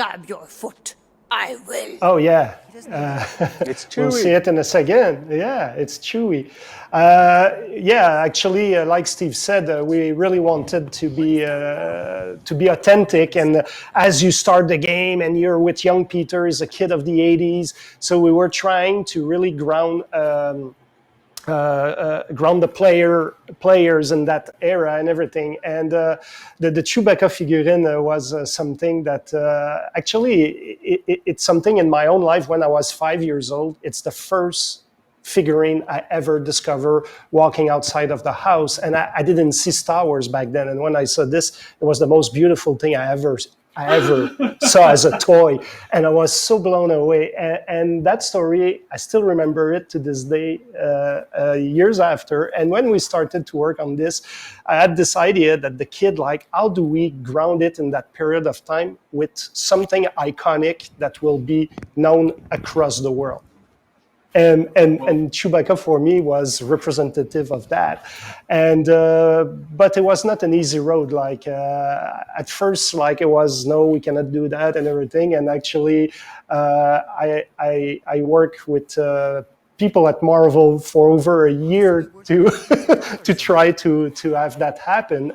stab your foot. I will. Oh yeah, It's Chewie. we'll see it in a second. Yeah, it's Chewie. Yeah, actually, like Steve said, we really wanted to be authentic. And as you start the game, and you're with young Peter, he's a kid of the '80s, so we were trying to really ground the players in that era and everything. And the Chewbacca figurine was something that actually it's something in my own life. When I was 5 years old, it's the first figurine I ever discovered walking outside of the house. And I didn't see Star Wars back then. And when I saw this, it was the most beautiful thing I ever saw as a toy, and I was so blown away. And that story, I still remember it to this day, years after. And when we started to work on this, I had this idea that the kid, like, how do we ground it in that period of time with something iconic that will be known across the world? And Chewbacca for me was representative of that, and but it was not an easy road. Like at first, like it was no, we cannot do that and everything. And actually, I worked with people at Marvel for over a year to to try to have that happen,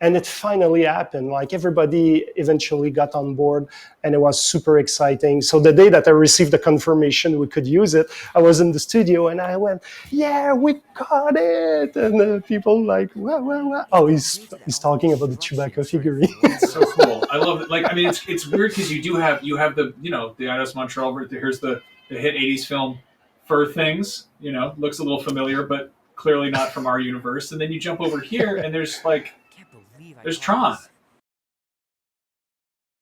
and it finally happened. Like everybody eventually got on board, and it was super exciting. So the day that I received the confirmation we could use it, I was in the studio and I went, "Yeah, we got it!" And people like, "Well." Oh, he's talking about the Chewbacca figurine. It's so cool. I love it. Like, I mean, it's weird because you have the the Eidos-Montréal. Here's the hit '80s film Fur Things. Looks a little familiar, but clearly not from our universe. And then you jump over here, and there's Tron.